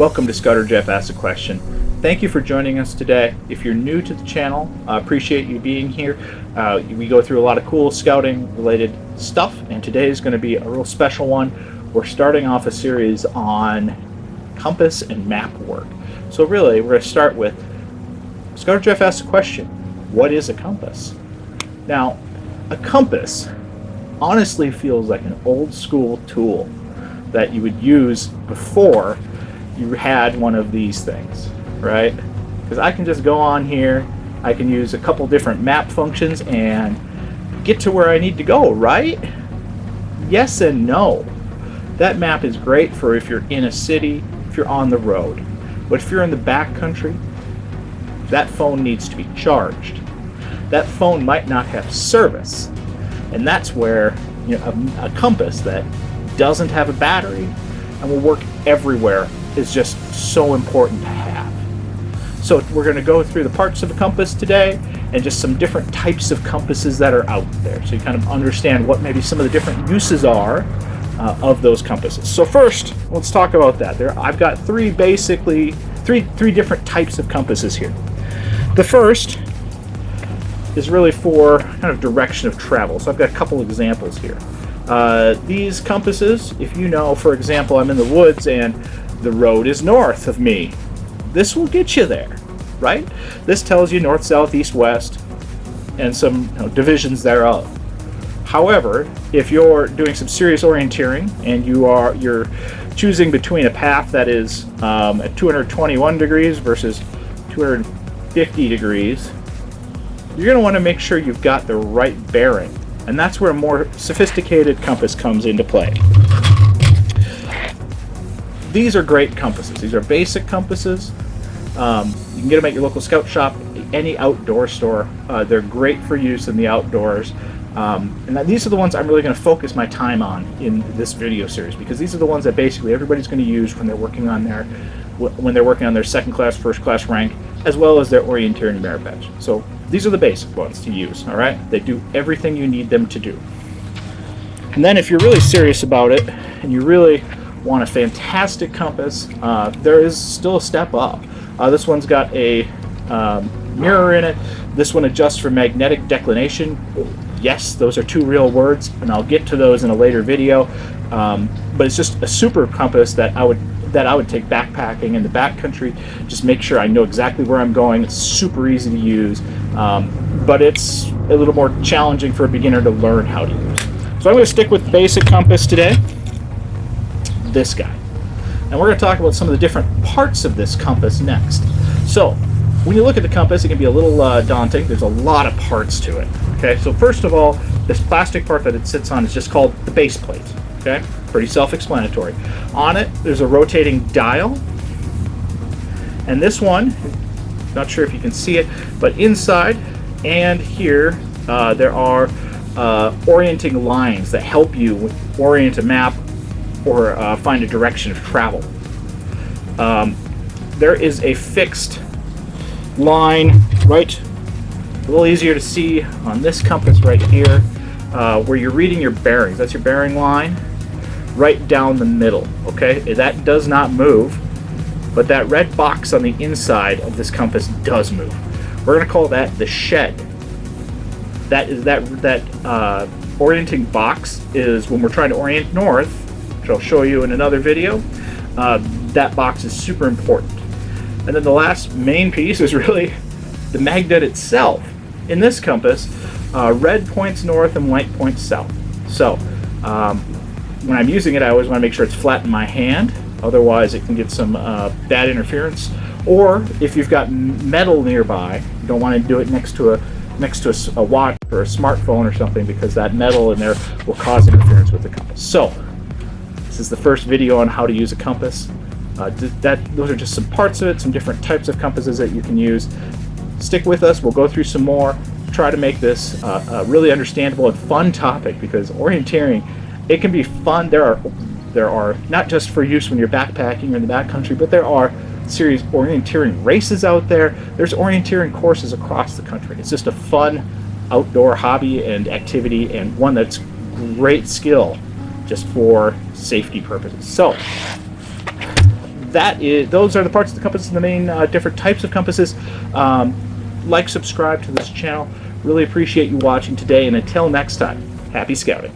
Welcome to Scouter Jeff Asks a Question. Thank you for joining us today. If you're new to the channel, I appreciate you being here. We go through a lot of cool scouting related stuff, and today is going to be a real special one. We're starting off a series on compass and map work. So really, we're going to start with Scouter Jeff Asks a Question. What is a compass? Now, a compass honestly feels like an old school tool that you would use before you had one of these things, right? Because I can just go on here, I can use a couple different map functions and get to where I need to go, right? Yes and no. That map is great for if you're in a city, if you're on the road. But if you're in the back country, that phone needs to be charged. That phone might not have service. And that's where a compass that doesn't have a battery and will work everywhere is just so important to have. So we're going to go through the parts of a compass today and just some different types of compasses that are out there, so you kind of understand what maybe some of the different uses are of those compasses. So first, let's talk about that. I've got three different types of compasses here. The first is really for kind of direction of travel. So I've got a couple examples here. These compasses, if you know, for example, I'm in the woods and the road is north of me, this will get you there, right? This tells you north, south, east, west, and some divisions thereof. However, if you're doing some serious orienteering and you're choosing between a path that is at 221 degrees versus 250 degrees, you're going to want to make sure you've got the right bearing. And that's where a more sophisticated compass comes into play. These are great compasses. These are basic compasses. You can get them at your local scout shop, any outdoor store. They're great for use in the outdoors. And these are the ones I'm really going to focus my time on in this video series, because these are the ones that basically everybody's going to use when they're working on their second class, first class rank, as well as their orienteering merit badge. So these are the basic ones to use, all right? They do everything you need them to do. And then if you're really serious about it and you really want a fantastic compass, there is still a step up. This one's got a mirror in it. This one adjusts for magnetic declination. Yes, those are two real words, and I'll get to those in a later video. But it's just a super compass that I would take backpacking in the backcountry. Just make sure I know exactly where I'm going. It's super easy to use, but it's a little more challenging for a beginner to learn how to use. So I'm going to stick with the basic compass today, this guy. And we're going to talk about some of the different parts of this compass next. So when you look at the compass, it can be a little daunting. There's a lot of parts to it. Okay, so first of all, this plastic part that it sits on is just called the base plate. Okay, pretty self-explanatory. On it, there's a rotating dial. And this one, not sure if you can see it, but inside and here, there are orienting lines that help you orient a map or find a direction of travel. There is a fixed line, right, a little easier to see on this compass right here, where you're reading your bearings. That's your bearing line, right down the middle, okay? That does not move, but that red box on the inside of this compass does move. We're going to call that the shed. That orienting box is when we're trying to orient north, which I'll show you in another video. That box is super important. And then the last main piece is really the magnet itself. In this compass, red points north and white points south. So when I'm using it, I always want to make sure it's flat in my hand. Otherwise, it can get some bad interference. Or if you've got metal nearby, you don't want to do it next to a watch or a smartphone or something, because that metal in there will cause interference with the compass. So this is the first video on how to use a compass. Those are just some parts of it, some different types of compasses that you can use. Stick with us. We'll go through some more. Try to make this a really understandable and fun topic, because orienteering, it can be fun. There are not just for use when you're backpacking or in the backcountry, but there are serious orienteering races out there. There's orienteering courses across the country. It's just a fun outdoor hobby and activity, and one that's great skill just for safety purposes. So those are the parts of the compass and the main different types of compasses. Like, subscribe to this channel. Really appreciate you watching today, and until next time, happy scouting.